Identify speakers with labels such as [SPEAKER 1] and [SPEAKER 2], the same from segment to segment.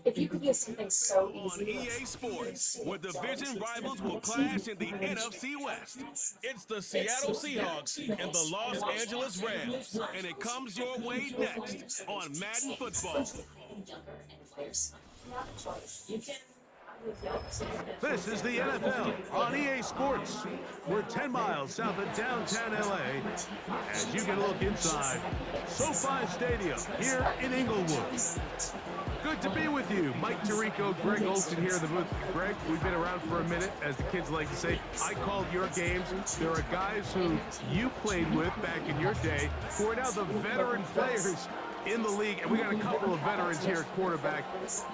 [SPEAKER 1] If you could do something so
[SPEAKER 2] On
[SPEAKER 1] easy.
[SPEAKER 2] EA Sports, where division rivals will clash in the NFC West. It's the Seattle Seahawks and the Los Angeles Rams, and it comes your way next on Madden Football.
[SPEAKER 3] This is the NFL on EA Sports. We're 10 miles south of downtown LA as you get a look inside SoFi Stadium here in Inglewood. Good to be with you. Mike Tirico, Greg Olson here in the booth. Greg, we've been around for a minute. As the kids like to say, I called your games. There are guys who you played with back in your day who are now the veteran players in the league, and we got a couple of veterans here at quarterback.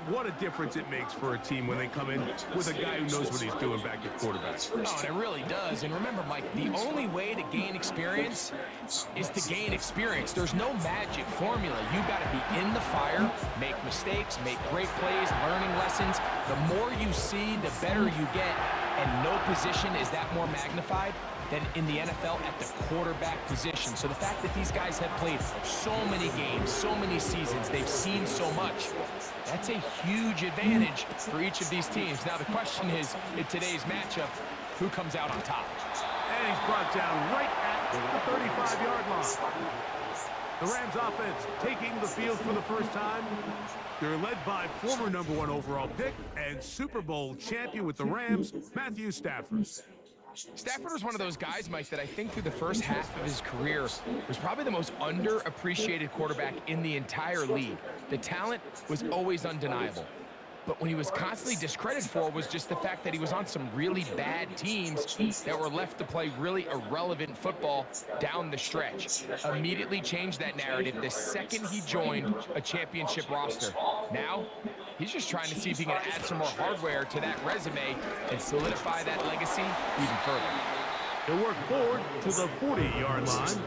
[SPEAKER 3] What a difference it makes for a team when they come in with a guy who knows what he's doing back at quarterback.
[SPEAKER 4] Oh, and it really does. And remember, Mike, the only way to gain experience is to gain experience. There's no magic formula. You got to be in the fire, make mistakes, make great plays, learning lessons. The more you see, the better you get, and no position is that more magnified than in the NFL at the quarterback position. So the fact that these guys have played so many games, so many seasons, they've seen so much, that's a huge advantage for each of these teams. Now the question is, in today's matchup, who comes out on top?
[SPEAKER 3] And he's brought down right at the 35-yard line. The Rams offense taking the field for the first time. They're led by former #1 overall pick and Super Bowl champion with the Rams, Matthew Stafford.
[SPEAKER 4] Stafford was one of those guys, Mike, that I think through the first half of his career was probably the most underappreciated quarterback in the entire league. The talent was always undeniable. But when he was constantly discredited for was just the fact that he was on some really bad teams that were left to play really irrelevant football down the stretch. Immediately changed that narrative the second he joined a championship roster. Now, he's just trying to see if he can add some more hardware to that resume and solidify that legacy even further.
[SPEAKER 3] He'll work forward to the 40-yard line.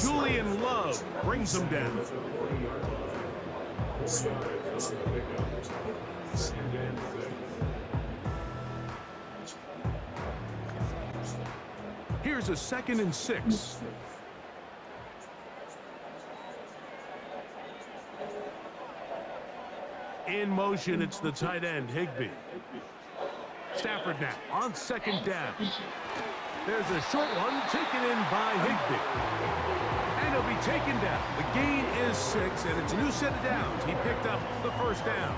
[SPEAKER 3] Julian Love brings him down. Here's a 2nd and 6. In motion, it's the tight end, Higbee. Stafford now on 2nd down. There's a short one taken in by Higbee. And he'll be taken down. The gain is 6, and it's a new set of downs. He picked up the first down.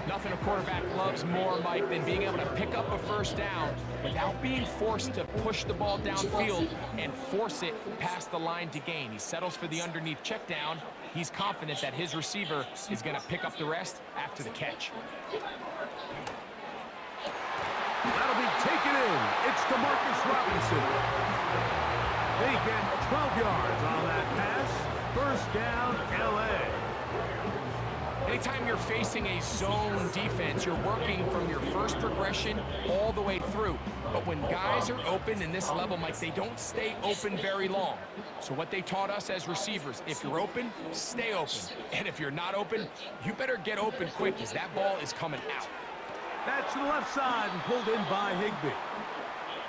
[SPEAKER 4] Nothing a quarterback loves more, Mike, than being able to pick up a first down without being forced to push the ball downfield and force it past the line to gain. He settles for the underneath check down. He's confident that his receiver is going to pick up the rest after the catch.
[SPEAKER 3] That'll be taken in. It's DeMarcus Robinson. They get 12 yards on that pass. First down, L.A.
[SPEAKER 4] Anytime you're facing a zone defense, you're working from your first progression all the way through. But when guys are open in this level, Mike, they don't stay open very long. So what they taught us as receivers, if you're open, stay open. And if you're not open, you better get open quick because that ball is coming out.
[SPEAKER 3] That's to the left side and pulled in by Higbee.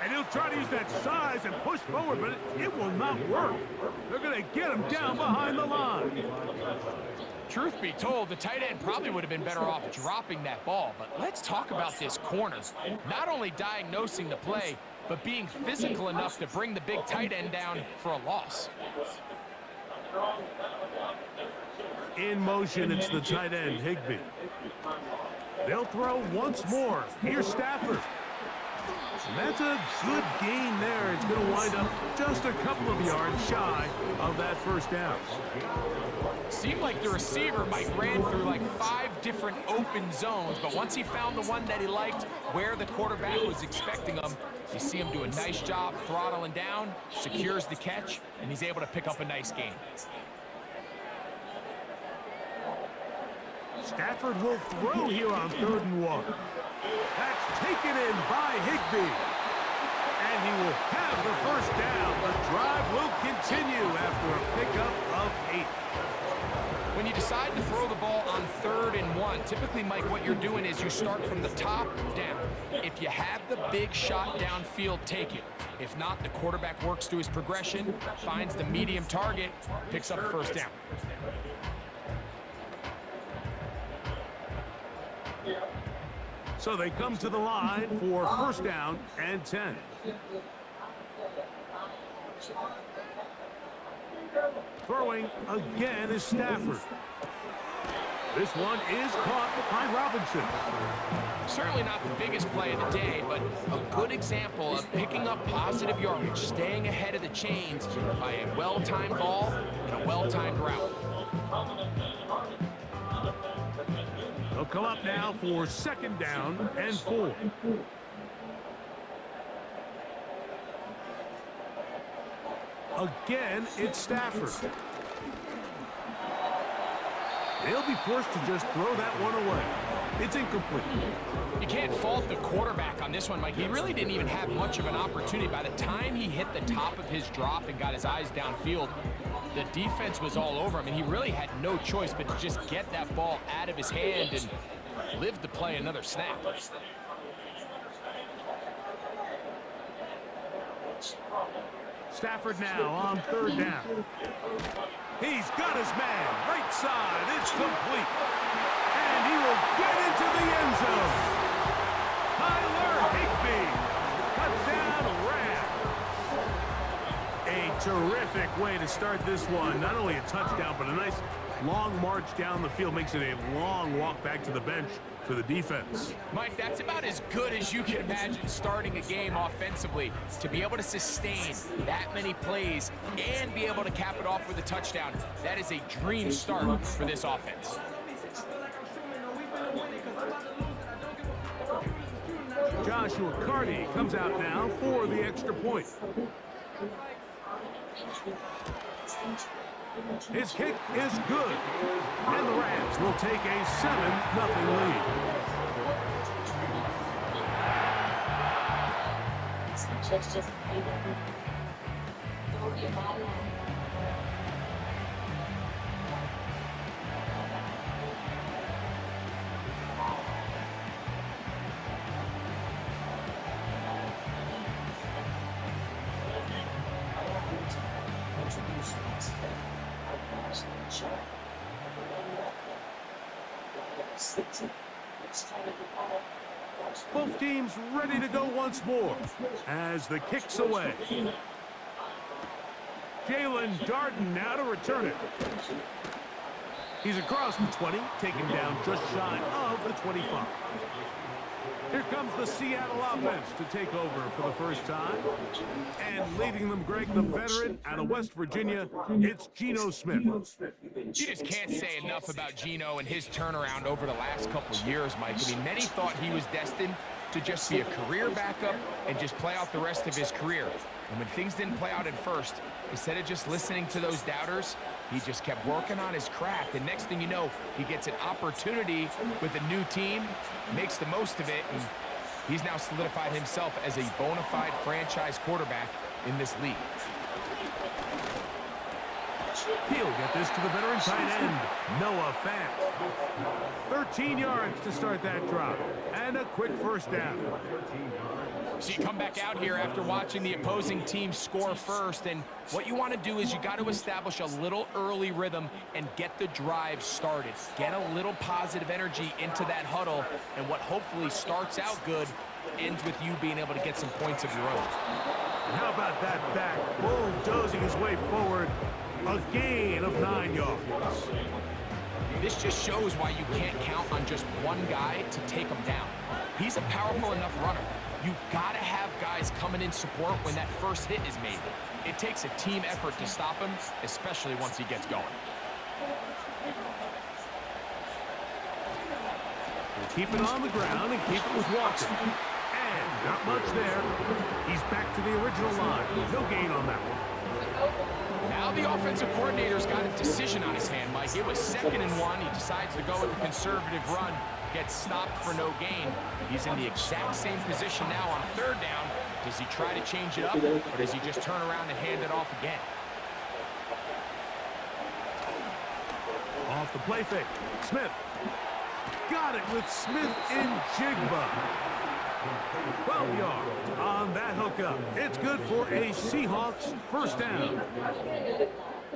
[SPEAKER 3] And he'll try to use that size and push forward, but it will not work. They're going to get him down behind the line.
[SPEAKER 4] Truth be told, the tight end probably would have been better off dropping that ball. But let's talk about this corner. Not only diagnosing the play, but being physical enough to bring the big tight end down for a loss.
[SPEAKER 3] In motion, it's the tight end, Higbee. They'll throw once more. Here's Stafford. And that's a good gain there. It's going to wind up just a couple of yards shy of that first down.
[SPEAKER 4] Seemed like the receiver, Mike, ran through like 5 different open zones, but once he found the one that he liked, where the quarterback was expecting him, you see him do a nice job throttling down, secures the catch, and he's able to pick up a nice gain.
[SPEAKER 3] Stafford will throw here on 3rd and 1. That's taken in by Higbee. And he will have the first down. The drive will continue after a pickup of 8.
[SPEAKER 4] When you decide to throw the ball on 3rd and 1, typically, Mike, what you're doing is you start from the top down. If you have the big shot downfield, take it. If not, the quarterback works through his progression, finds the medium target, picks up first down.
[SPEAKER 3] So they come to the line for first down and 10. Throwing again is Stafford. This one is caught by Robinson.
[SPEAKER 4] Certainly not the biggest play of the day, but a good example of picking up positive yardage, staying ahead of the chains by a well-timed ball and a well-timed route.
[SPEAKER 3] They'll come up now for second down and 4. Again, it's Stafford. They'll be forced to just throw that one away. It's incomplete.
[SPEAKER 4] You can't fault the quarterback on this one, Mike. He really didn't even have much of an opportunity. By the time he hit the top of his drop and got his eyes downfield, the defense was all over him, and he really had no choice but to just get that ball out of his hand and live to play another snap.
[SPEAKER 3] Stafford now on third down. He's got his man. Right side. It's complete. And he will get into the end zone. Tyler Higbee. Touchdown Rams. A terrific way to start this one. Not only a touchdown, but a nice long march down the field. Makes it a long walk back to the bench for the defense.
[SPEAKER 4] Mike, that's about as good as you can imagine starting a game offensively. To be able to sustain that many plays and be able to cap it off with a touchdown, that is a dream start for this offense.
[SPEAKER 3] Joshua Carty comes out now for the extra point. His kick is good, and the Rams will take a 7-0 lead. Both teams ready to go once more as the kick's away. Jalen Darden now to return it. He's across the 20, taken down just shy of the 25. Here comes the Seattle offense to take over for the first time. And leading them, Greg, the veteran out of West Virginia, it's Geno Smith.
[SPEAKER 4] You just can't say enough about Geno and his turnaround over the last couple years, Mike. I mean, many thought he was destined to just be a career backup and just play out the rest of his career. And when things didn't play out at first, instead of just listening to those doubters, he just kept working on his craft. And next thing you know, he gets an opportunity with a new team, makes the most of it, and he's now solidified himself as a bona fide franchise quarterback in this league.
[SPEAKER 3] He'll get this to the veteran tight end, Noah Fant. 13 yards to start that drop, and a quick first down.
[SPEAKER 4] So you come back out here after watching the opposing team score first, and what you want to do is you got to establish a little early rhythm and get the drive started. Get a little positive energy into that huddle, and what hopefully starts out good ends with you being able to get some points of your own.
[SPEAKER 3] And how about that back bulldozing his way forward? A gain of 9 yards.
[SPEAKER 4] This just shows why you can't count on just one guy to take him down. He's a powerful enough runner. You gotta have guys coming in support when that first hit is made. It takes a team effort to stop him, especially once he gets going.
[SPEAKER 3] We'll keep it on the ground and keep it with Walker. And not much there. He's back to the original line. No gain on that one.
[SPEAKER 4] Now the offensive coordinator's got a decision on his hand, Mike. It was 2nd and 1. He decides to go with a conservative run, gets stopped for no gain. He's in the exact same position now on 3rd down. Does he try to change it up, or does he just turn around and hand it off again?
[SPEAKER 3] Off the play fake. Smith. Got it with Smith in Jigba. 12 yards on that hookup. It's good for a Seahawks first down.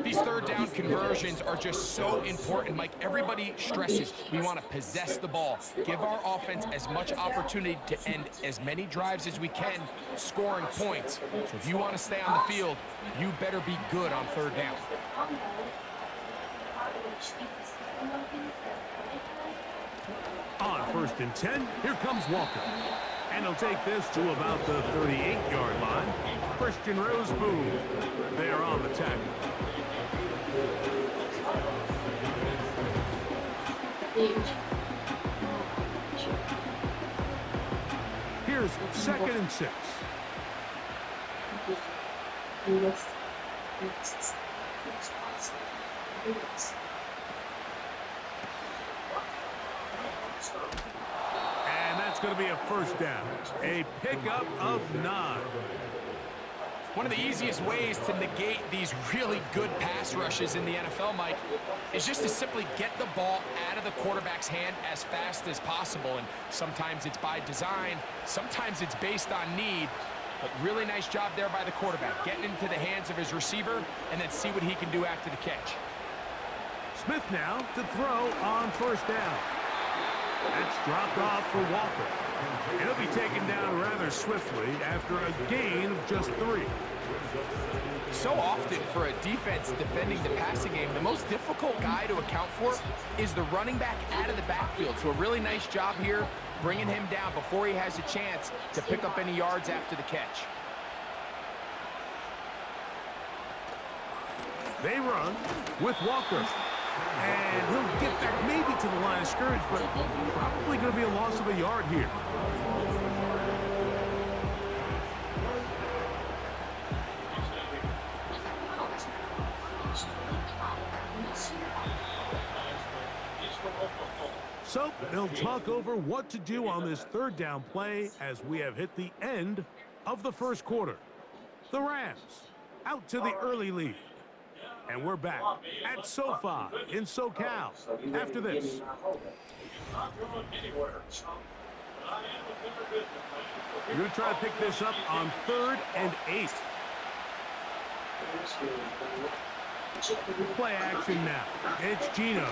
[SPEAKER 4] These third down conversions are just so important, Mike. Everybody stresses we want to possess the ball, give our offense as much opportunity to end as many drives as we can, scoring points. So if you want to stay on the field, you better be good on third down.
[SPEAKER 3] On 1st and 10, here comes Walker. And he'll take this to about the 38-yard line. Christian Roseboom there on the tackle. Here's 2nd and 6. And that's going to be a first down. A pickup of 9.
[SPEAKER 4] One of the easiest ways to negate these really good pass rushes in the NFL, Mike, is just to simply get the ball out of the quarterback's hand as fast as possible. And sometimes it's by design, sometimes it's based on need. But really nice job there by the quarterback, getting into the hands of his receiver and then see what he can do after the catch.
[SPEAKER 3] Smith now to throw on 1st down. That's dropped off for Walker. And he'll be taken down rather swiftly after a gain of just 3.
[SPEAKER 4] So often for a defense defending the passing game, the most difficult guy to account for is the running back out of the backfield. So a really nice job here bringing him down before he has a chance to pick up any yards after the catch.
[SPEAKER 3] They run with Walker. And he'll get back maybe to the line of scrimmage, but probably going to be a loss of a yard here. So they'll talk over what to do on this 3rd down play as we have hit the end of the 1st quarter. The Rams out to the early lead. And we're back at SoFi in SoCal after this. You're going to try to pick this up on 3rd and 8. Play action now. It's Gino.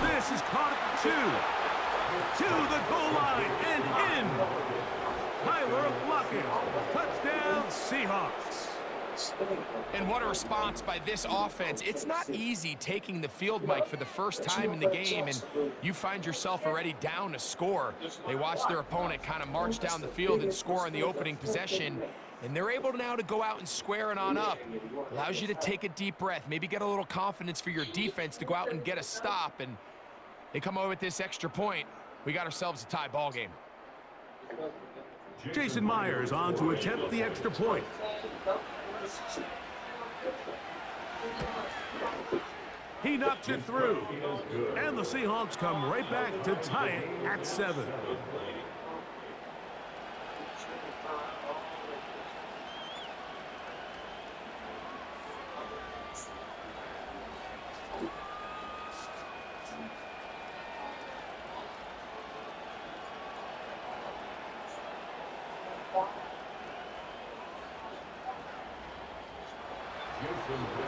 [SPEAKER 3] This is caught at 2. To the goal line and in. Tyler Lockett. Touchdown, Seahawks.
[SPEAKER 4] And what a response by this offense. It's not easy taking the field, Mike, for the first time in the game, and you find yourself already down a score. They watch their opponent kind of march down the field and score on the opening possession, and they're able now to go out and square it on up. Allows you to take a deep breath, maybe get a little confidence for your defense to go out and get a stop, and they come over with this extra point. We got ourselves a tie ball game.
[SPEAKER 3] Jason Myers on to attempt the extra point. He knocks it through. And the Seahawks come right back to tie it at 7.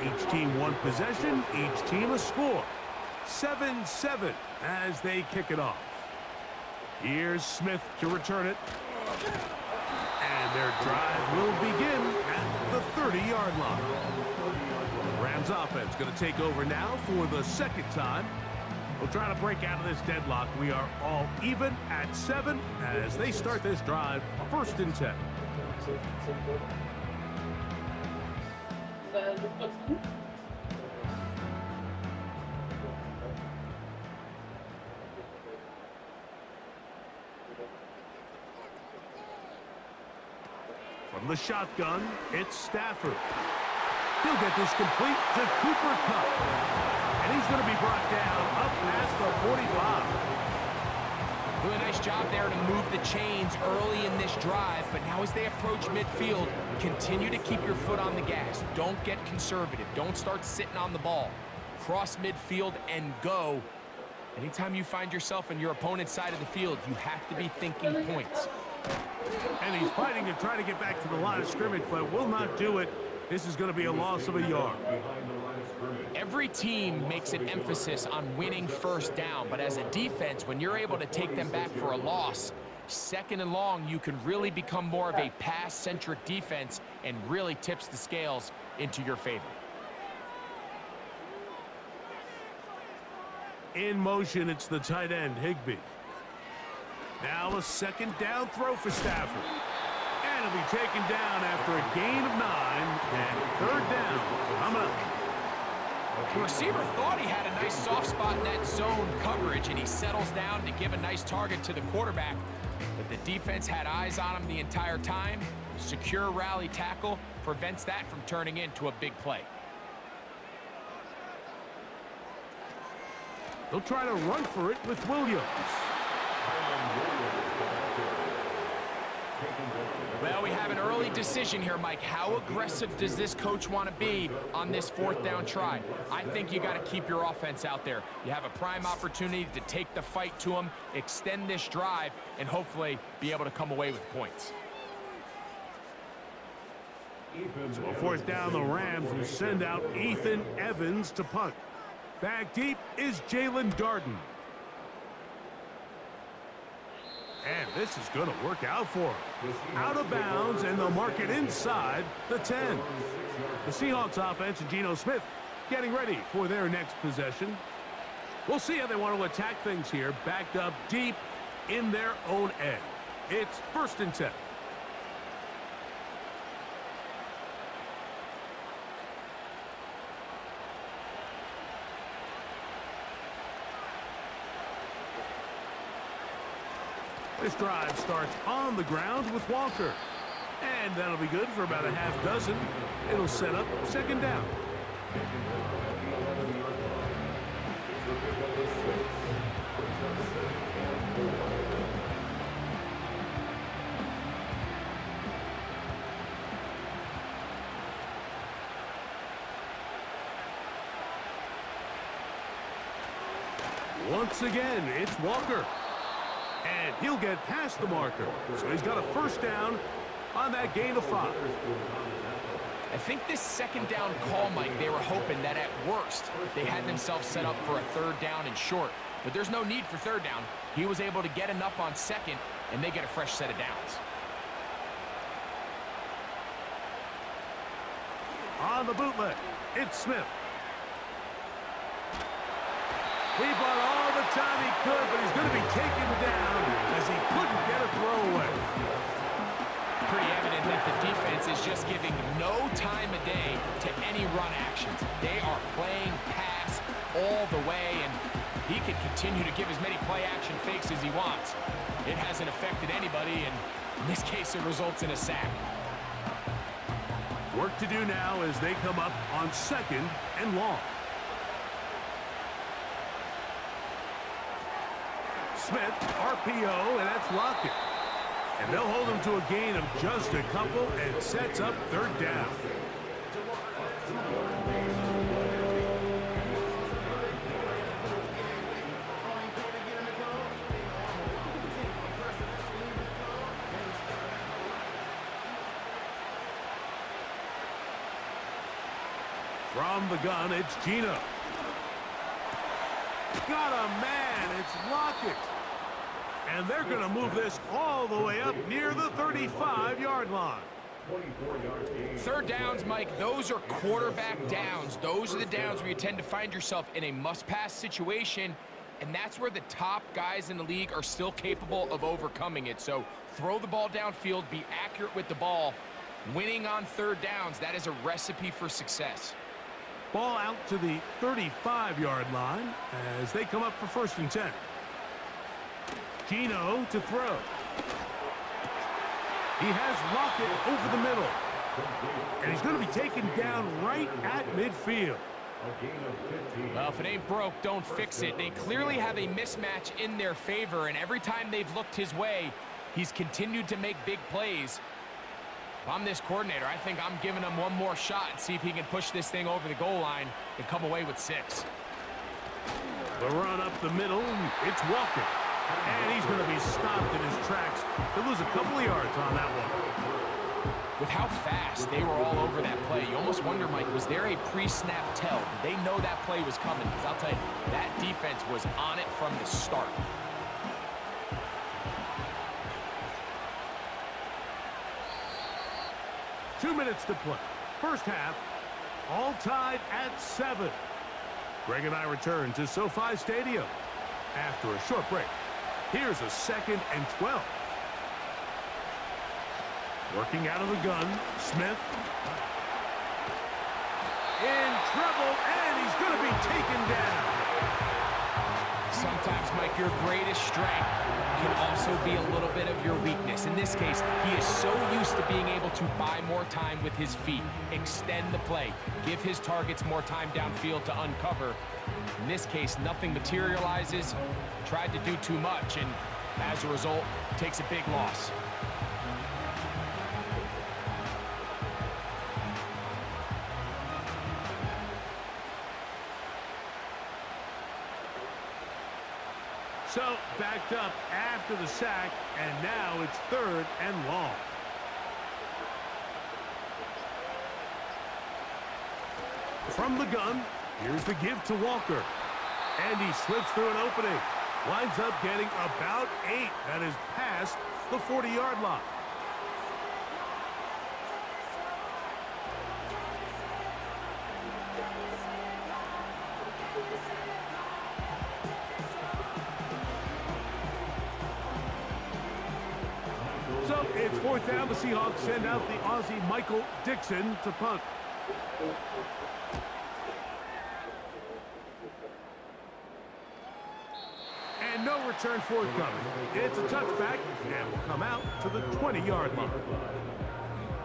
[SPEAKER 3] Each team one possession, each team a score. 7-7 as they kick it off. Here's Smith to return it. And their drive will begin at the 30-yard line. The Rams offense going to take over now for the 2nd time. We'll try to break out of this deadlock. We are all even at 7 as they start this drive, 1st and 10. From the shotgun, it's Stafford. He'll get this complete to Cooper Kupp. And he's going to be brought down up past the 45.
[SPEAKER 4] Really nice job there to move the chains early in this drive, but now as they approach midfield, continue to keep your foot on the gas. Don't get conservative. Don't start sitting on the ball. Cross midfield and go. Anytime you find yourself on your opponent's side of the field, you have to be thinking points.
[SPEAKER 3] And he's fighting to try to get back to the line of scrimmage, but will not do it This is going to be a loss of a yard.
[SPEAKER 4] Every team makes an emphasis on winning first down, but as a defense, when you're able to take them back for a loss, second and long, you can really become more of a pass-centric defense and really tips the scales into your favor.
[SPEAKER 3] In motion, it's the tight end, Higbee. Now a second down throw for Stafford. And he'll be taken down after a gain of 9 and third down. Coming up.
[SPEAKER 4] The receiver thought he had a nice soft spot in that zone coverage, and he settles down to give a nice target to the quarterback. But the defense had eyes on him the entire time. Secure rally tackle prevents that from turning into a big play.
[SPEAKER 3] They'll try to run for it with Williams.
[SPEAKER 4] Well, we have an early decision here, Mike. How aggressive does this coach want to be on this fourth down try? I think you got to keep your offense out there. You have a prime opportunity to take the fight to them, extend this drive, and hopefully be able to come away with points.
[SPEAKER 3] So a fourth down, the Rams will send out Ethan Evans to punt. Back deep is Jalen Darden. And this is going to work out for him. Out of bounds, and they'll mark it inside the 10. The Seahawks offense and Geno Smith getting ready for their next possession. We'll see how they want to attack things here, backed up deep in their own end. It's 1st and 10. This drive starts on the ground with Walker. And that'll be good for about a half dozen. It'll set up second down. Once again, it's Walker. And he'll get past the marker. So he's got a first down on that gain of 5.
[SPEAKER 4] I think this second down call, Mike, they were hoping that at worst they had themselves set up for a third down and short. But there's no need for third down. He was able to get enough on second, and they get a fresh set of downs.
[SPEAKER 3] On the bootleg, it's Smith. He bought all the time he could, but he's going to be taken down as he couldn't get a throwaway.
[SPEAKER 4] Pretty evident that the defense is just giving no time of day to any run actions. They are playing pass all the way, and he can continue to give as many play-action fakes as he wants. It hasn't affected anybody, and in this case, it results in a sack.
[SPEAKER 3] Work to do now as they come up on second and long. Smith, RPO, and that's Lockett. And they'll hold him to a gain of just a couple and sets up third down. From the gun, it's Geno. Got a man, it's Lockett. And they're going to move this all the way up near the 35-yard line.
[SPEAKER 4] Third downs, Mike, those are quarterback downs. Those are the downs where you tend to find yourself in a must-pass situation, and that's where the top guys in the league are still capable of overcoming it. So throw the ball downfield, be accurate with the ball. Winning on third downs, that is a recipe for success.
[SPEAKER 3] Ball out to the 35-yard line as they come up for 1st and 10. Geno to throw. He has Lockett over the middle. And he's going to be taken down right at midfield.
[SPEAKER 4] Well, if it ain't broke, don't fix it. They clearly have a mismatch in their favor, and every time they've looked his way, he's continued to make big plays. If I'm this coordinator, I think I'm giving him one more shot and see if he can push this thing over the goal line and come away with 6.
[SPEAKER 3] The run up the middle, it's Walker. And he's going to be stopped in his tracks. He'll lose a couple of yards on that one.
[SPEAKER 4] With how fast they were all over that play, you almost wonder, Mike, was there a pre-snap tell? Did they know that play was coming? Because I'll tell you, that defense was on it from the start.
[SPEAKER 3] Two minutes to play. First half, all tied at 7. Greg and I return to SoFi Stadium after a short break. Here's a 2nd and 12. Working out of the gun, Smith. In trouble, and he's going to be taken down.
[SPEAKER 4] Sometimes, Mike, your greatest strength can also be a little bit of your weakness. In this case, he is so used to being able to buy more time with his feet, extend the play, give his targets more time downfield to uncover. In this case, nothing materializes, tried to do too much, and as a result, takes a big loss.
[SPEAKER 3] So, backed up after the sack, and now it's 3rd and long. From the gun, here's the give to Walker. And he slips through an opening. Winds up getting about 8. That is past the 40-yard line. So it's 4th down. The Seahawks send out the Aussie Michael Dixon to punt. And no return forthcoming. It's a touchback and will come out to the 20-yard line.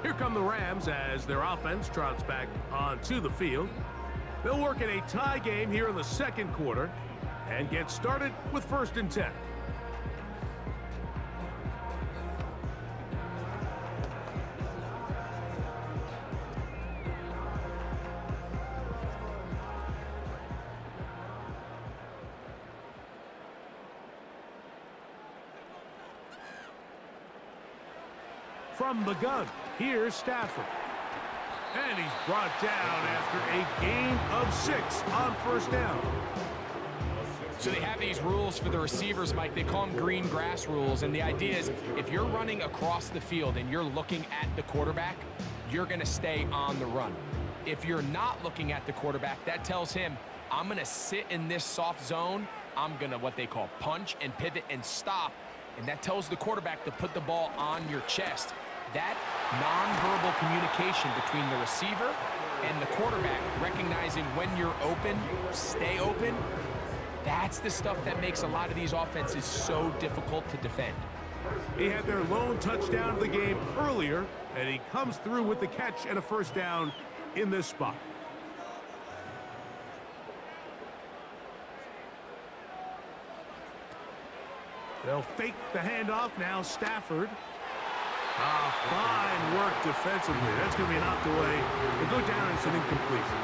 [SPEAKER 3] Here come the Rams as their offense trots back onto the field. They'll work in a tie game here in the 2nd quarter and get started with 1st and 10. From the gun, here's Stafford. And he's brought down after a gain of 6 on 1st down.
[SPEAKER 4] So they have these rules for the receivers, Mike. They call them green grass rules. And the idea is if you're running across the field and you're looking at the quarterback, you're going to stay on the run. If you're not looking at the quarterback, that tells him, I'm going to sit in this soft zone. I'm going to what they call punch and pivot and stop. And that tells the quarterback to put the ball on your chest. That nonverbal communication between the receiver and the quarterback, recognizing when you're open, stay open, that's the stuff that makes a lot of these offenses so difficult to defend.
[SPEAKER 3] He had their lone touchdown of the game earlier, and he comes through with the catch and a 1st down in this spot. They'll fake the handoff now. Stafford. Fine work defensively. That's going to be knocked away. They'll go down, and it's an incompletion.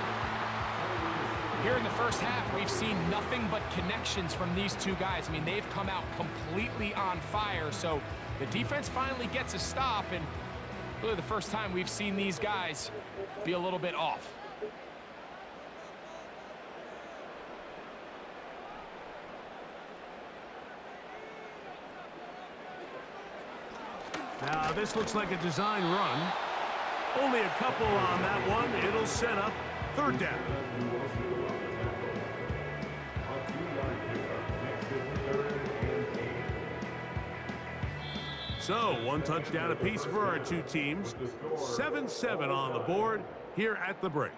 [SPEAKER 4] Here in the 1st half, we've seen nothing but connections from these two guys. I mean, they've come out completely on fire. So the defense finally gets a stop, and really the first time we've seen these guys be a little bit off.
[SPEAKER 3] Now, this looks like a design run. Only a couple on that one. It'll set up 3rd down. So, 1 touchdown apiece for our two teams. 7-7 on the board here at the break.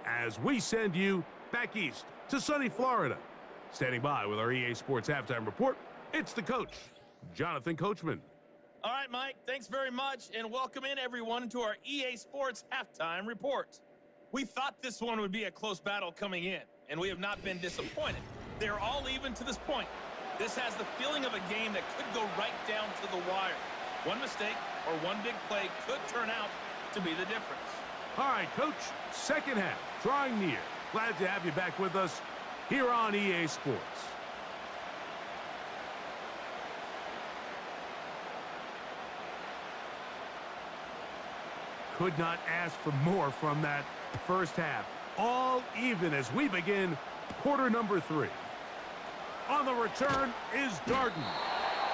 [SPEAKER 3] As we send you back east to sunny Florida. Standing by with our EA Sports Halftime Report, it's the coach, Jonathan Coachman.
[SPEAKER 5] All right, Mike, thanks very much, and welcome in, everyone, to our EA Sports Halftime Report. We thought this one would be a close battle coming in, and we have not been disappointed. They're all even to this point. This has the feeling of a game that could go right down to the wire. One mistake or one big play could turn out to be the difference.
[SPEAKER 3] All right, Coach, 2nd half, drawing near. Glad to have you back with us here on EA Sports. Could not ask for more from that first half. All even as we begin quarter number 3. On the return is Darden.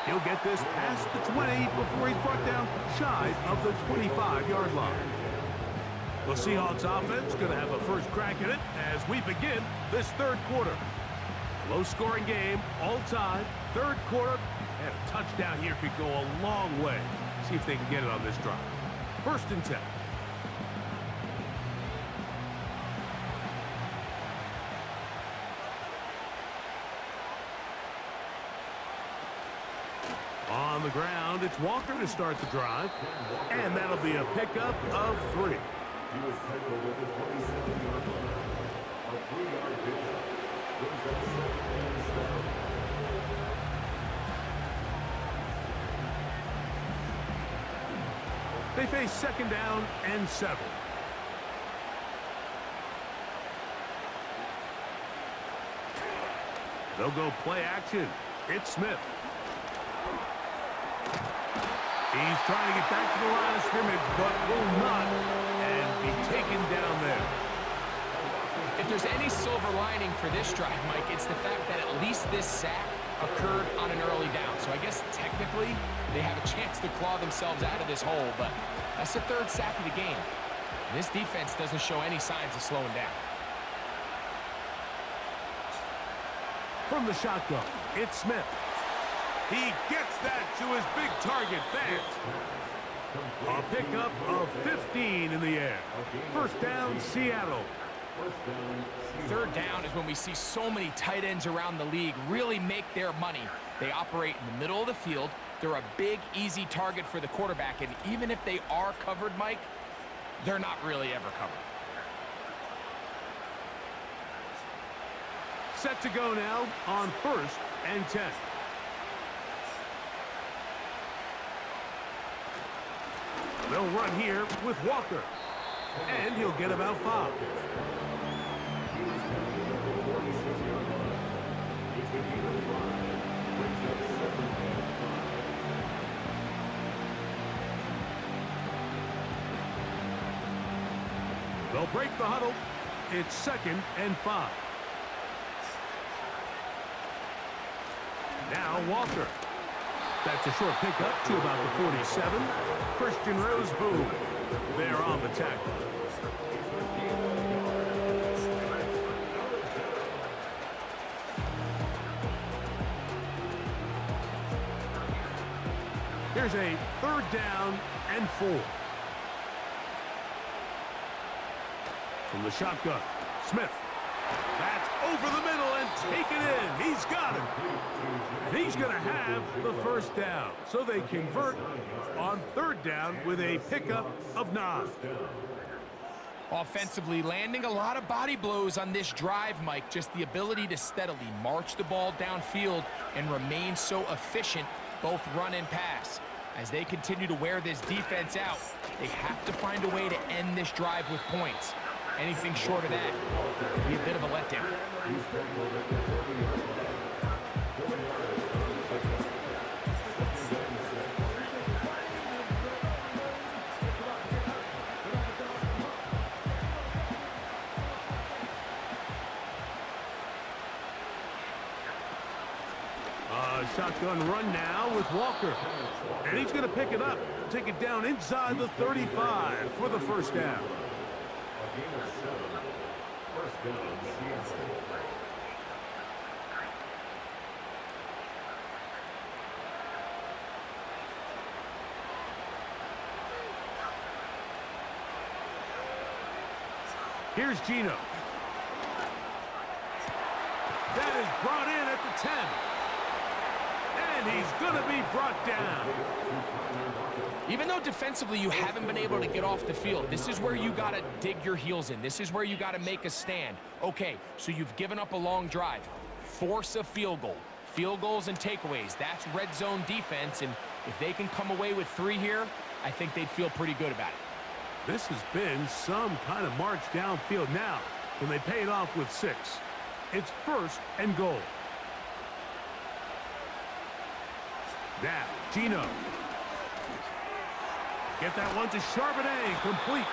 [SPEAKER 3] He'll get this past the 20 before he's brought down shy of the 25-yard line. The Seahawks offense going to have a first crack at it as we begin this third quarter. Low-scoring game, all time, third quarter, and a touchdown here could go a long way. See if they can get it on this drive. First and 10. On the ground, it's Walker to start the drive, and that'll be a pickup of 3.
[SPEAKER 6] He was tackled at the 27-yard line. A 3-yard pickup brings up 7 down.
[SPEAKER 3] They face second down and 7. They'll go play action. It's Smith. He's trying to get back to the line of scrimmage, but will not, and be taken down there.
[SPEAKER 4] If there's any silver lining for this drive, Mike, it's the fact that at least this sack occurred on an early down. So I guess technically they have a chance to claw themselves out of this hole, but that's the 3rd sack of the game. This defense doesn't show any signs of slowing down.
[SPEAKER 3] From the shotgun, it's Smith. He gets that to his big target fast. A pickup of 15 in the air. First down, Seattle.
[SPEAKER 4] Third down is when we see so many tight ends around the league really make their money. They operate in the middle of the field. They're a big, easy target for the quarterback, and even if they are covered, Mike, they're not really ever covered.
[SPEAKER 3] Set to go now on 1st and 10. They'll run here with Walker, and he'll get about 5. They'll break the huddle. It's 2nd and 5. Now Walker. That's a short pickup to about the 47. Christian Roseboom there on the tackle. Here's a 3rd down and 4. From the shotgun, Smith. That's over the middle and taken in. He's got it. And he's going to have the first down. So they convert on 3rd down with a pickup of 9.
[SPEAKER 4] Offensively, landing a lot of body blows on this drive, Mike. Just the ability to steadily march the ball downfield and remain so efficient, both run and pass. As they continue to wear this defense out, they have to find a way to end this drive with points. Anything short of that would be a bit of a letdown.
[SPEAKER 3] Shotgun run now with Walker. And he's going to pick it up. Take it down inside the 35 for the first down. Here's Gino. That is brought in at the 10. And he's going to be brought down.
[SPEAKER 4] Even though defensively you haven't been able to get off the field, this is where you got to dig your heels in. This is where you got to make a stand. Okay, so you've given up a long drive. Force a field goal. Field goals and takeaways. That's red zone defense, and if they can come away with 3 here, I think they'd feel pretty good about it.
[SPEAKER 3] This has been some kind of march downfield now. Can they pay it off with 6? It's 1st and goal. Now, Gino. Get that one to Charbonnet, complete.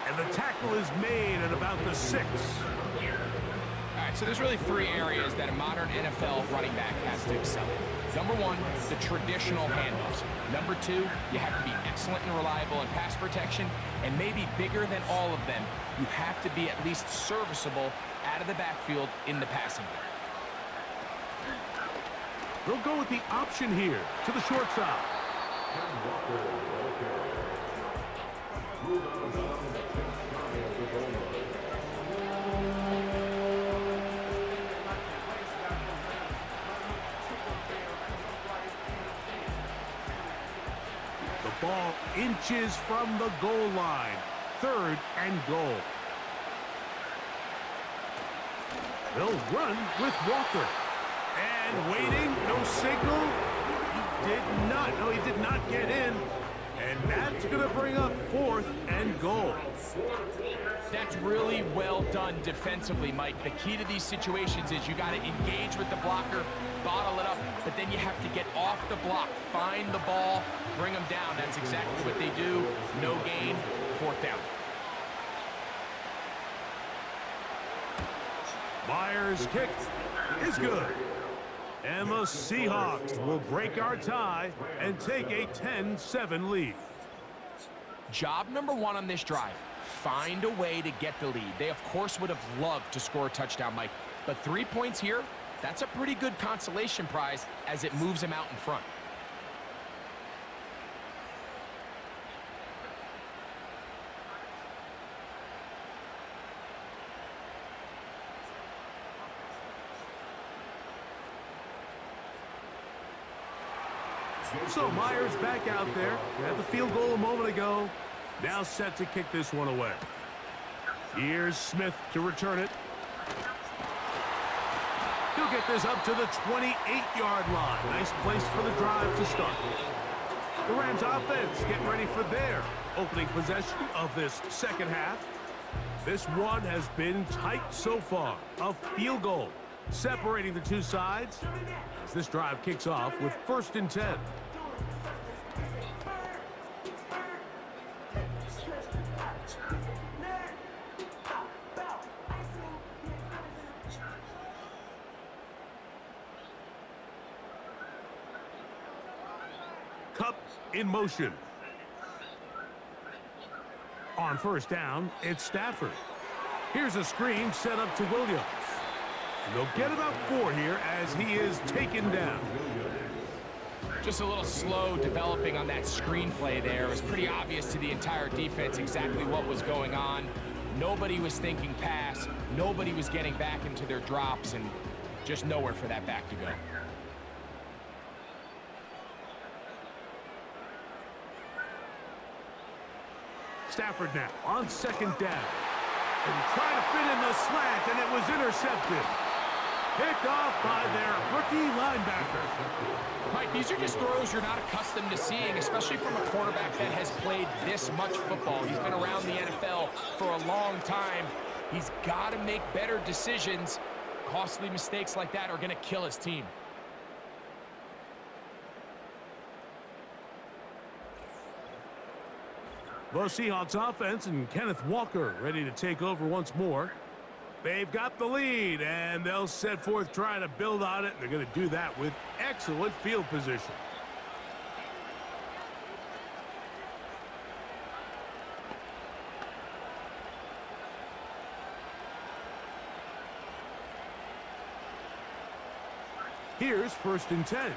[SPEAKER 3] And the tackle is made at about the 6.
[SPEAKER 4] All right, so there's really 3 areas that a modern NFL running back has to excel in. Number 1, the traditional handoffs. Number 2, you have to be excellent and reliable in pass protection. And maybe bigger than all of them, you have to be at least serviceable out of the backfield in the passing game.
[SPEAKER 3] They'll go with the option here to the short side. The ball inches from the goal line. 3rd and goal. They'll run with Walker. And waiting, no signal. He did not get in. And that's going to bring up 4th and goal.
[SPEAKER 4] That's really well done defensively, Mike. The key to these situations is you got to engage with the blocker, bottle it up, but then you have to get off the block, find the ball, bring them down. That's exactly what they do. No gain, 4th down.
[SPEAKER 3] Myers' kick is good. And the Seahawks will break our tie and take a 10-7 lead.
[SPEAKER 4] Job number 1 on this drive, find a way to get the lead. They, of course, would have loved to score a touchdown, Mike. But 3 points here, that's a pretty good consolation prize as it moves them out in front.
[SPEAKER 3] So Myers back out there. He had the field goal a moment ago. Now set to kick this one away. Here's Smith to return it. He'll get this up to the 28-yard line. Nice place for the drive to start. The Rams offense getting ready for their opening possession of this second half. This one has been tight so far. A field goal separating the 2 sides as this drive kicks off with 1st and 10. Cup in motion. On 1st down, it's Stafford. Here's a screen set up to Williams. And they'll get about 4 here as he is taken down.
[SPEAKER 4] Just a little slow developing on that screenplay there. It was pretty obvious to the entire defense exactly what was going on. Nobody was thinking pass. Nobody was getting back into their drops, and just nowhere for that back to go.
[SPEAKER 3] Stafford now on 2nd down. And trying to fit in the slant, and it was intercepted. Picked off by their rookie linebacker.
[SPEAKER 4] Mike, these are just throws you're not accustomed to seeing, especially from a quarterback that has played this much football. He's been around the NFL for a long time. He's got to make better decisions. Costly mistakes like that are going to kill his team.
[SPEAKER 3] The Seahawks offense and Kenneth Walker ready to take over once more. They've got the lead, and they'll set forth trying to build on it. They're going to do that with excellent field position. Here's 1st and 10.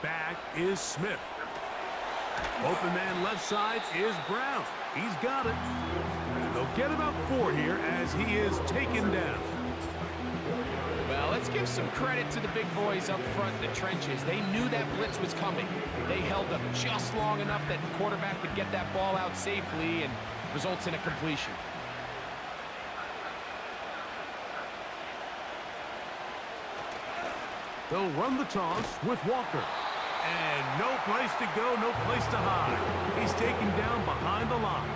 [SPEAKER 3] Back is Smith. Open man left side is Brown. He's got it. And they'll get about 4 here as he is taken down.
[SPEAKER 4] Well, let's give some credit to the big boys up front in the trenches. They knew that blitz was coming. They held up just long enough that the quarterback could get that ball out safely, and results in a completion.
[SPEAKER 3] They'll run the toss with Walker. And no place to go, no place to hide. He's taken down behind the line.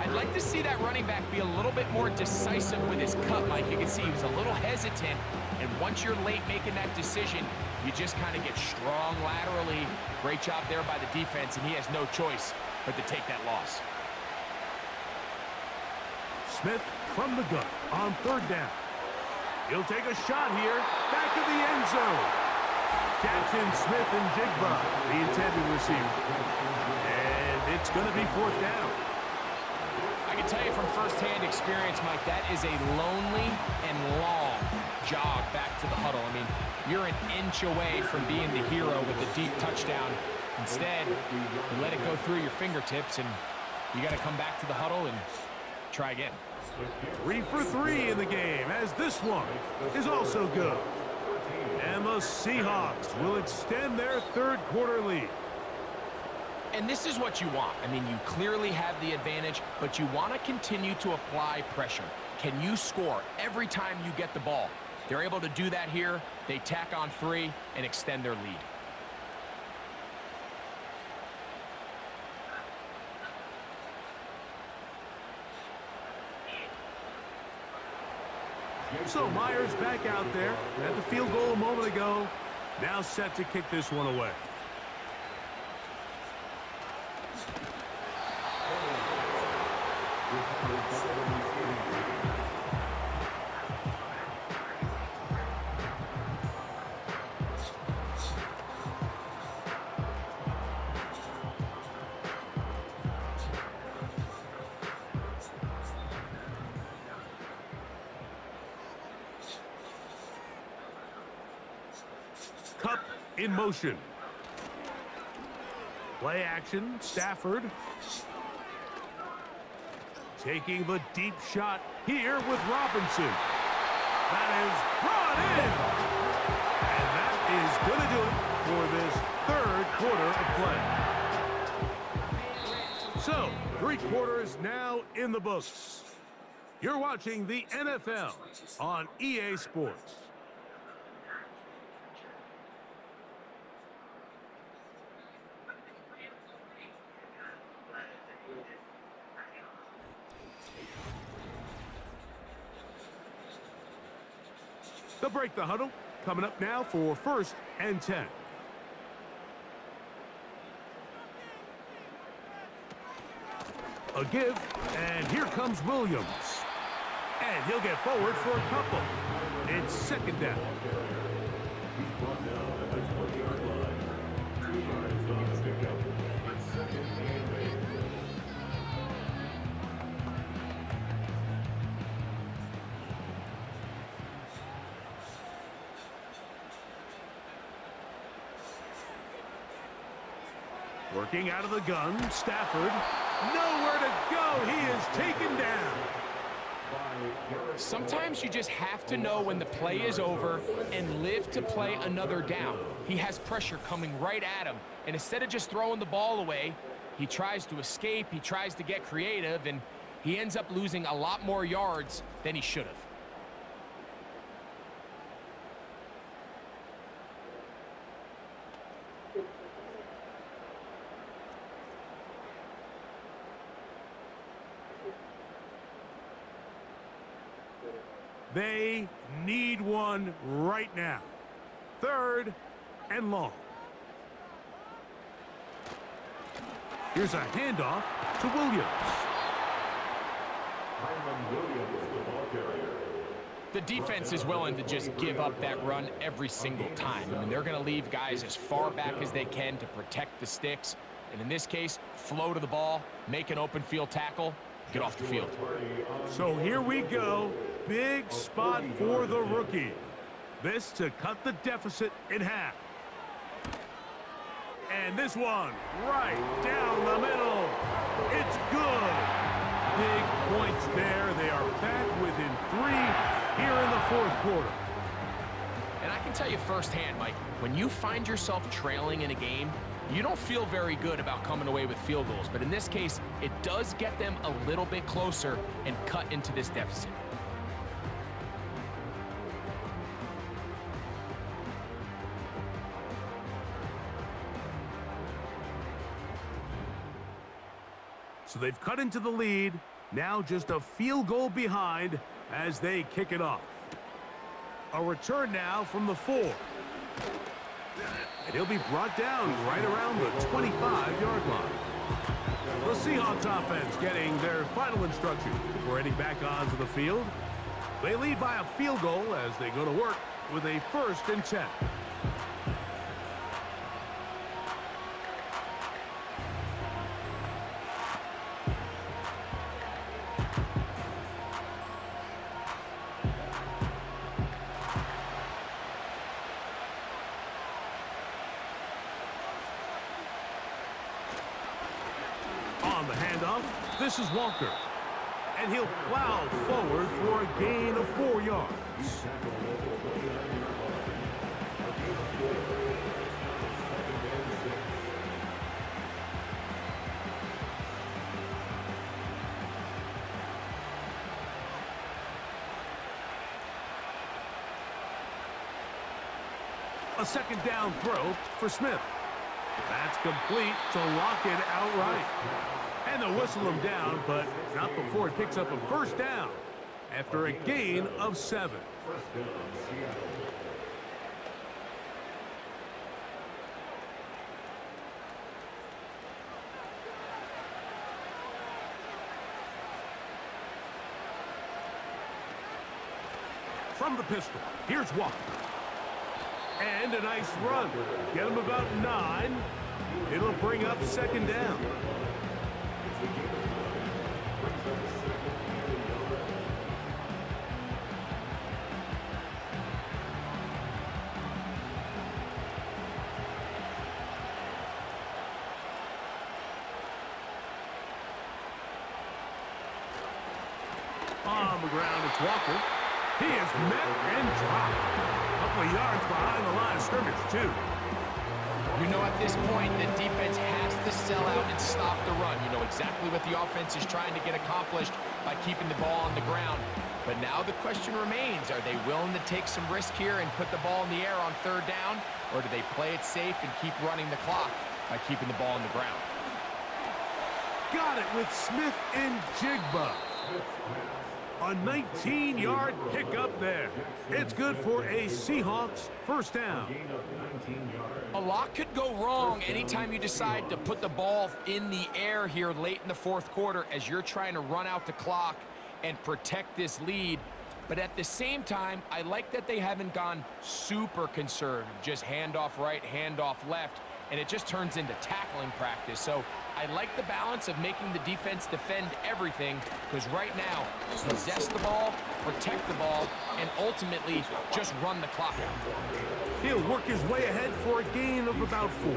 [SPEAKER 4] I like to see that running back be a little bit more decisive with his cut, Mike. You can see he was a little hesitant, and once you're late making that decision, you just kind of get strong laterally. Great job there by the defense, and he has no choice but to take that loss.
[SPEAKER 3] Smith from the gun on third down. He'll take a shot here, back of the end zone. Jackson, Smith, and Jigba, the intended receiver. And it's going to be fourth down.
[SPEAKER 4] I can tell you from firsthand experience, Mike, that is a lonely and long jog back to the huddle. I mean, you're an inch away from being the hero with the deep touchdown. Instead, you let it go through your fingertips, and you got to come back to the huddle and try again.
[SPEAKER 3] 3 for 3 in the game, as this one is also good. And the Seahawks will extend their third quarter lead.
[SPEAKER 4] And this is what you want. I mean, you clearly have the advantage, but you want to continue to apply pressure. Can you score every time you get the ball? They're able to do that here. They tack on 3 and extend their lead.
[SPEAKER 3] So Myers back out there. Had the field goal a moment ago. Now set to kick this one away. Cup in motion. Play action, Stafford. Taking the deep shot here with Robinson. That is brought in. And that is going to do it for this third quarter of play. So, 3 quarters now in the books. You're watching the NFL on EA Sports. They'll break the huddle. Coming up now for 1st and 10. A give, and here comes Williams. And he'll get forward for a couple. It's 2nd down.
[SPEAKER 6] He's brought down at the 20-yard line. 2 yards on the pickup. It's 2nd and 8.
[SPEAKER 3] Working out of the gun, Stafford. Nowhere to go. He is taken down.
[SPEAKER 4] Sometimes you just have to know when the play is over and live to play another down. He has pressure coming right at him, and instead of just throwing the ball away, he tries to escape, he tries to get creative, and he ends up losing a lot more yards than he should have.
[SPEAKER 3] They need one right now. 3rd and long. Here's a handoff to Williams.
[SPEAKER 6] The ball carrier.
[SPEAKER 4] The defense is willing to just give up that run every single time. I mean, they're going to leave guys as far back as they can to protect the sticks. And in this case, flow to the ball, make an open field tackle, get off the field.
[SPEAKER 3] So here we go. Big spot for the rookie. This to cut the deficit in half. And this one right down the middle. It's good. Big points there. They are back within 3 here in the 4th quarter.
[SPEAKER 4] And I can tell you firsthand, Mike, when you find yourself trailing in a game, you don't feel very good about coming away with field goals. But in this case, it does get them a little bit closer and cut into this deficit.
[SPEAKER 3] So they've cut into the lead. Now just a field goal behind as they kick it off. A return now from the 4. And he'll be brought down right around the 25-yard line. The Seahawks offense getting their final instructions before heading back onto the field. They lead by a field goal as they go to work with a 1st and 10. On the handoff, this is Walker. And he'll plow forward for a gain of 4 yards. A 2nd down throw for Smith. That's complete to lock it outright. And they'll whistle him down, but not before it picks up a 1st down after a gain of 7. From the pistol, here's Walker. And a nice run. Get him about 9. It'll bring up 2nd down. On the ground, it's Walker. He is met and dropped. A couple of yards behind the line of scrimmage, too.
[SPEAKER 4] You know, at this point, the defense has to sell out and stop the run. You know exactly what the offense is trying to get accomplished by keeping the ball on the ground. But now the question remains, are they willing to take some risk here and put the ball in the air on 3rd down? Or do they play it safe and keep running the clock by keeping the ball on the ground?
[SPEAKER 3] Got it with Smith and Jigba. A 19-yard pickup there. It's good for a Seahawks 1st down.
[SPEAKER 4] A lot could go wrong anytime you decide to put the ball in the air here late in the 4th quarter as you're trying to run out the clock and protect this lead. But at the same time, I like that they haven't gone super conservative, just handoff right, handoff left, and it just turns into tackling practice. So I like the balance of making the defense defend everything, because right now, possess the ball, protect the ball, and ultimately just run the clock out.
[SPEAKER 3] He'll work his way ahead for a gain of about 4.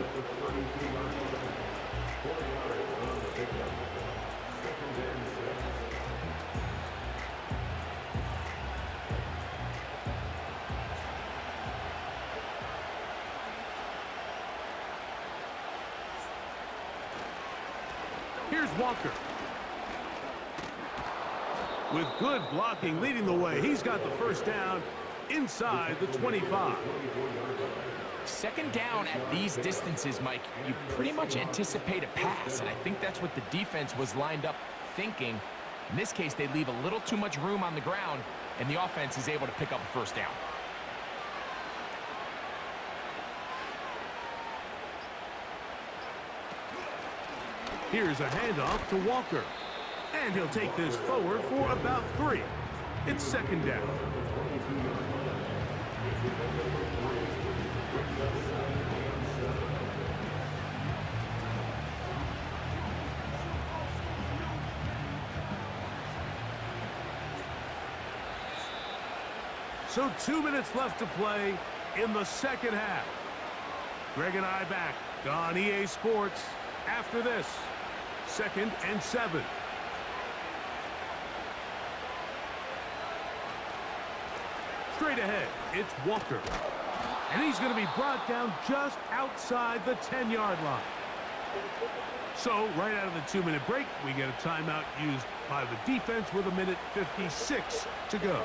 [SPEAKER 3] Here's Walker. With good blocking leading the way, he's got the 1st down inside the 25.
[SPEAKER 4] 2nd down at these distances, Mike, you pretty much anticipate a pass, and I think that's what the defense was lined up thinking. In this case, they leave a little too much room on the ground, and the offense is able to pick up a 1st down.
[SPEAKER 3] Here's a handoff to Walker. And he'll take this forward for about 3. It's 2nd down. So 2 minutes left to play in the 2nd half. Greg and I back on EA Sports after this. 2nd and 7. Straight ahead, it's Walker. And he's going to be brought down just outside the 10-yard line. So, right out of the 2-minute break, we get a timeout used by the defense with 1:56 to go.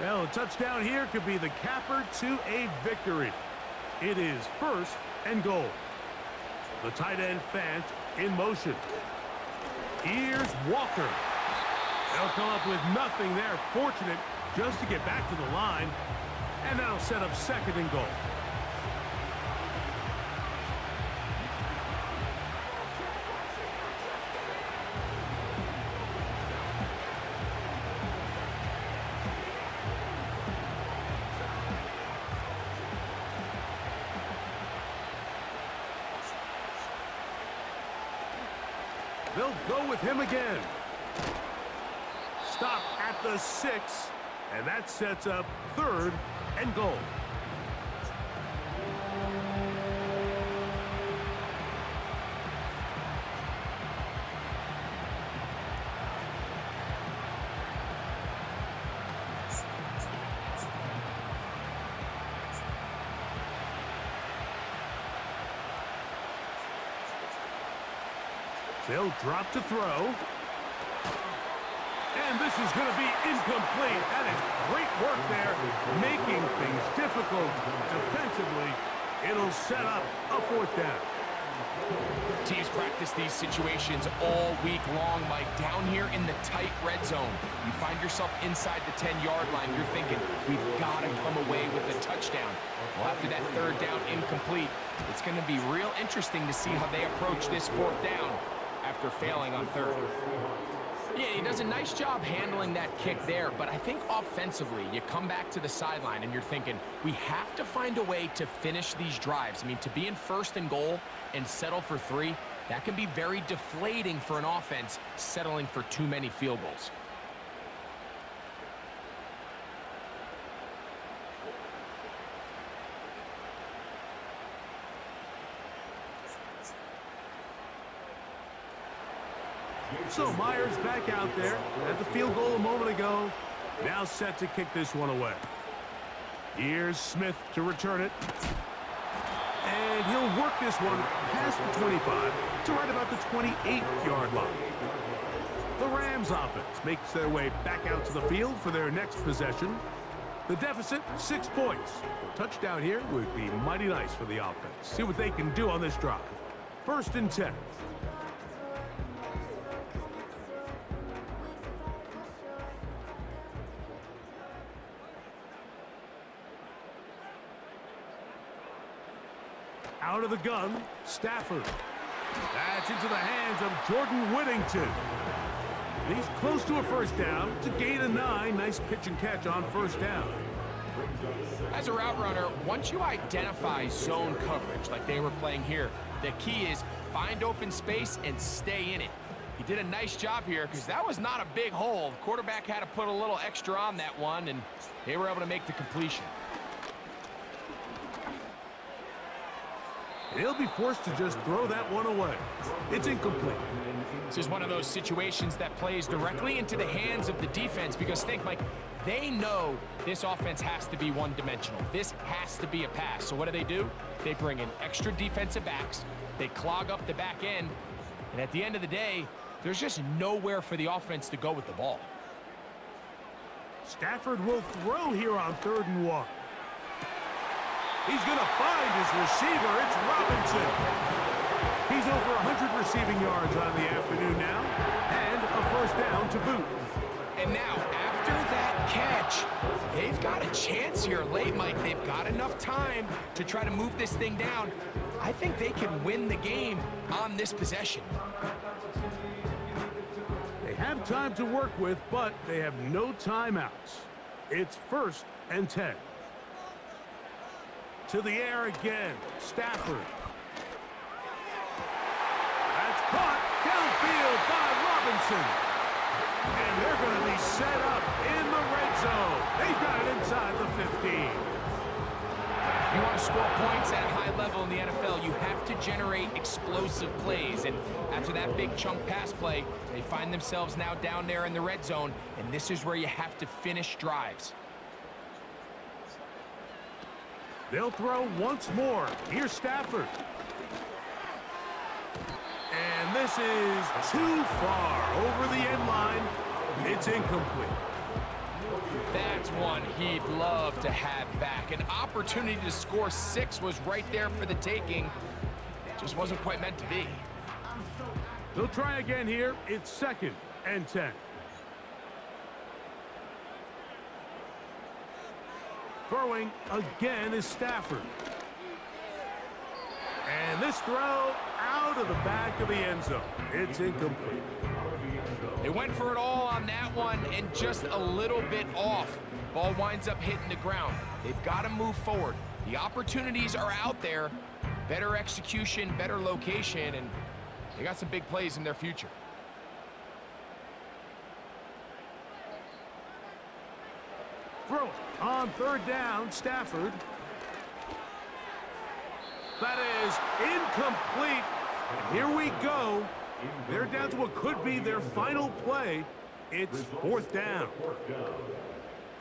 [SPEAKER 3] Well, a touchdown here could be the capper to a victory. It is 1st and goal. The tight end Fant in motion. Here's Walker. They'll come up with nothing there. Fortunate just to get back to the line. And that'll set up 2nd and goal. They'll go with him again. Stop at the 6, and that sets up 3rd and goal. They'll drop to throw. And this is going to be incomplete. That is great work there, making things difficult defensively. It'll set up a 4th down.
[SPEAKER 4] Teams practice these situations all week long, Mike. Down here in the tight red zone, you find yourself inside the 10-yard line. You're thinking, we've got to come away with a touchdown. Well, after that 3rd down incomplete, it's going to be real interesting to see how they approach this 4th down after failing on 3rd. Yeah, he does a nice job handling that kick there, but I think offensively, you come back to the sideline and you're thinking, we have to find a way to finish these drives. I mean, to be in 1st and goal and settle for 3, that can be very deflating for an offense settling for too many field goals.
[SPEAKER 3] So Myers back out there at the field goal a moment ago. Now set to kick this one away. Here's Smith to return it. And he'll work this one past the 25 to right about the 28-yard line. The Rams offense makes their way back out to the field for their next possession. The deficit, 6 points. A touchdown here would be mighty nice for the offense. See what they can do on this drive. 1st and 10. Out of the gun, Stafford. That's into the hands of Jordan Whittington. He's close to a 1st down to gain a 9. Nice pitch and catch on 1st down.
[SPEAKER 4] As a route runner, once you identify zone coverage like they were playing here, the key is find open space and stay in it. He did a nice job here because that was not a big hole. The quarterback had to put a little extra on that one, and they were able to make the completion.
[SPEAKER 3] He'll be forced to just throw that one away. It's incomplete.
[SPEAKER 4] This is one of those situations that plays directly into the hands of the defense because think, Mike, they know this offense has to be one-dimensional. This has to be a pass. So what do? They bring in extra defensive backs. They clog up the back end. And at the end of the day, there's just nowhere for the offense to go with the ball.
[SPEAKER 3] Stafford will throw here on 3rd and 1. He's going to find his receiver. It's Robinson. He's over 100 receiving yards on the afternoon now, and a 1st down to boot.
[SPEAKER 4] And now, after that catch, they've got a chance here late, Mike. They've got enough time to try to move this thing down. I think they can win the game on this possession.
[SPEAKER 3] They have time to work with, but they have no timeouts. It's 1st and 10. To the air again, Stafford. That's caught downfield by Robinson. And they're going to be set up in the red zone. They've got it inside the 15.
[SPEAKER 4] If you want to score points at a high level in the NFL, you have to generate explosive plays. And after that big chunk pass play, they find themselves now down there in the red zone. And this is where you have to finish drives.
[SPEAKER 3] They'll throw once more. Here's Stafford. And this is too far over the end line. It's incomplete.
[SPEAKER 4] That's one he'd love to have back. An opportunity to score 6 was right there for the taking. Just wasn't quite meant to be.
[SPEAKER 3] They'll try again here. It's 2nd and 10. Throwing again is Stafford. And this throw out of the back of the end zone. It's incomplete.
[SPEAKER 4] They went for it all on that one and just a little bit off. Ball winds up hitting the ground. They've got to move forward. The opportunities are out there. Better execution, better location, and they got some big plays in their future.
[SPEAKER 3] Throw it on 3rd down, Stafford. That is incomplete. And here we go. They're down to what could be their final play. It's 4th down.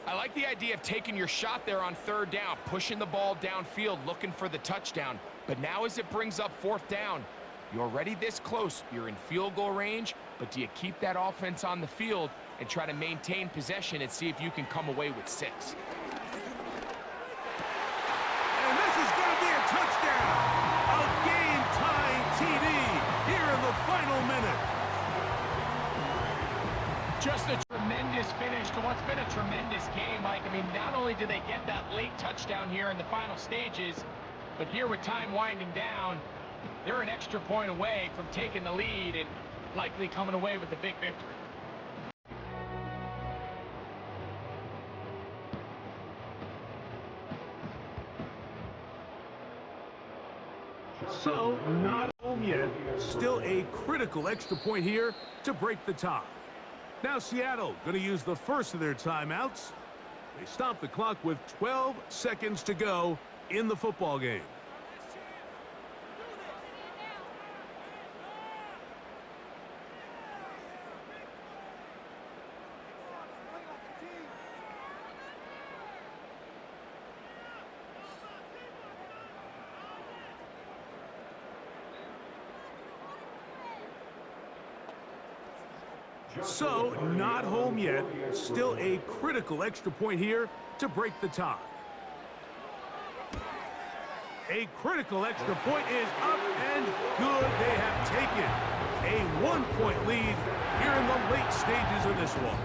[SPEAKER 4] I like the idea of taking your shot there on 3rd down, pushing the ball downfield, looking for the touchdown. But now as it brings up 4th down, you're already this close. You're in field goal range, but do you keep that offense on the field and try to maintain possession and see if you can come away with 6?
[SPEAKER 3] And this is going to be a touchdown. A game-tying TD here in the final minute.
[SPEAKER 4] Just a tremendous finish to what's been a tremendous game, Mike. I mean, not only did they get that late touchdown here in the final stages, but here with time winding down, they're an extra point away from taking the lead and likely coming away with a big victory.
[SPEAKER 3] So, not home yet. Still a critical extra point here to break the tie. Now Seattle going to use the first of their timeouts. They stop the clock with 12 seconds to go in the football game. So, not home yet. Still a critical extra point here to break the tie. A critical extra point is up and good. They have taken a 1-point lead here in the late stages of this one.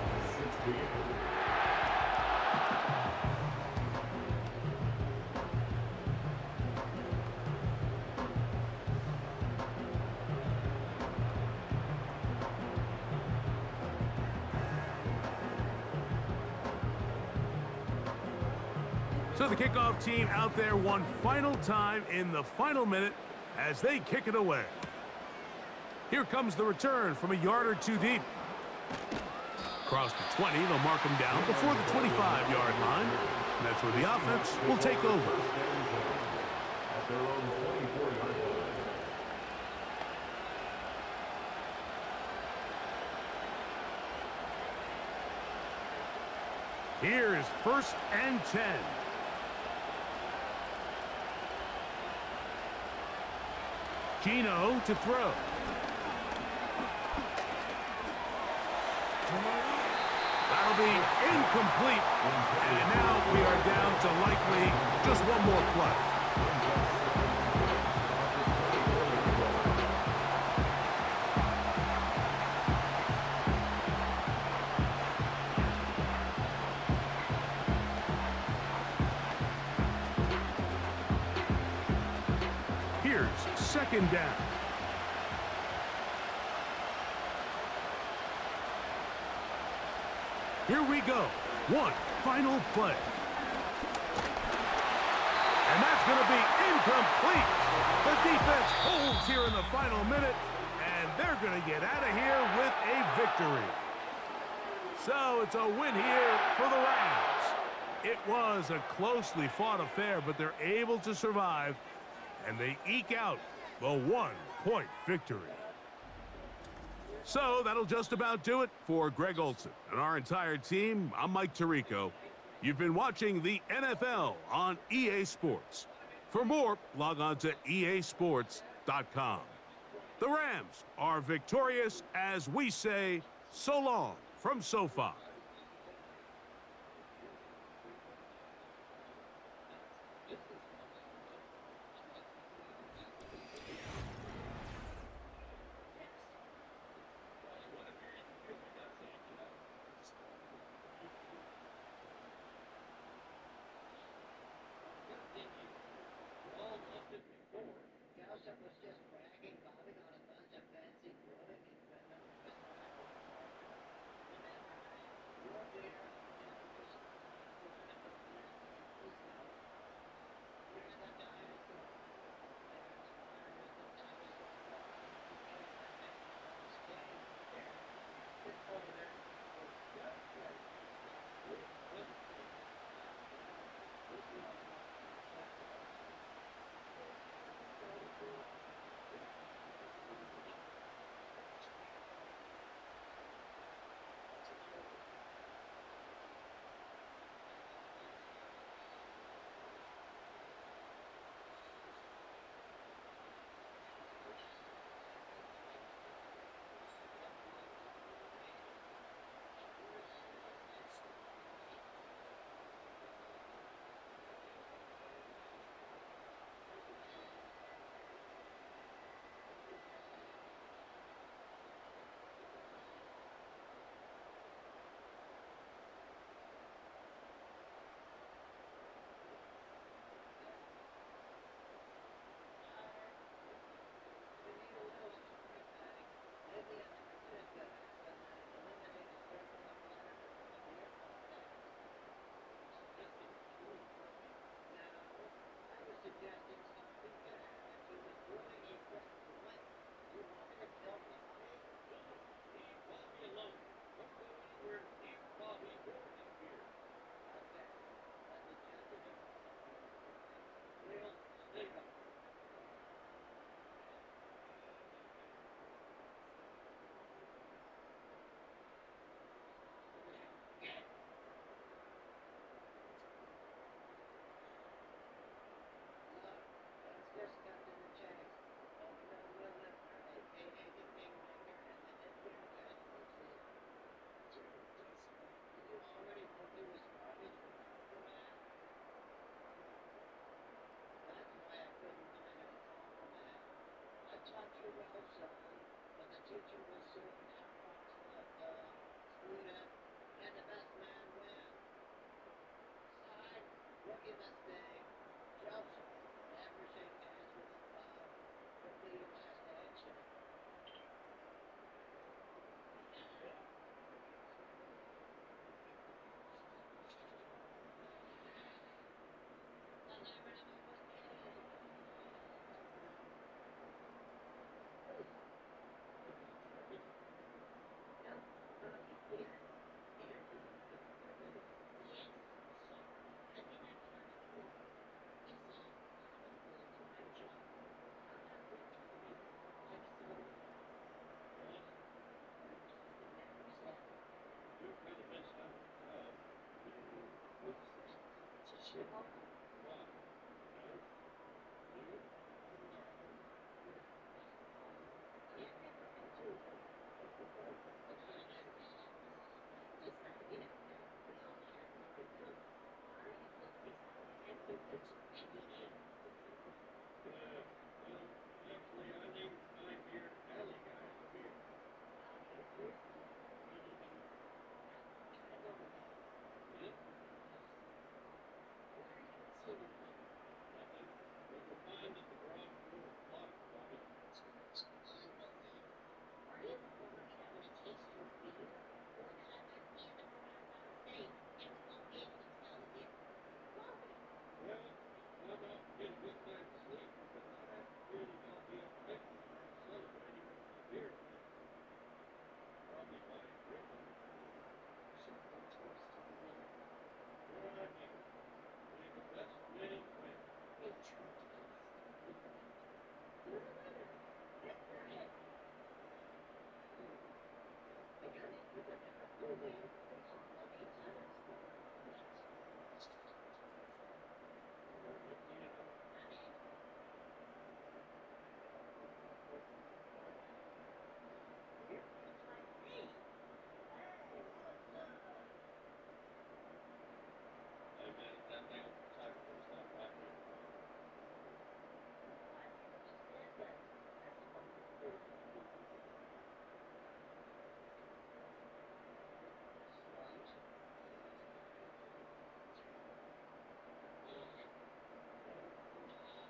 [SPEAKER 3] So the kickoff team out there one final time in the final minute as they kick it away. Here comes the return from a yard or two deep. Across the 20, they'll mark them down before the 25-yard line. And that's where the offense will take over.
[SPEAKER 6] At their own 24-yard line.
[SPEAKER 3] Here's 1st and 10. Gino to throw. That'll be incomplete. And now we are down to likely just one more play. Here's 2nd down. Here we go. One final play. And that's going to be incomplete. The defense holds here in the final minute, and they're going to get out of here with a victory. So it's a win here for the Rams. It was a closely fought affair, but they're able to survive, and they eke out the 1-point victory. So that'll just about do it for Greg Olson and our entire team. I'm Mike Tirico. You've been watching the NFL on EA Sports. For more, log on to easports.com. The Rams are victorious as we say so long from SoFi.
[SPEAKER 7] Rookie of the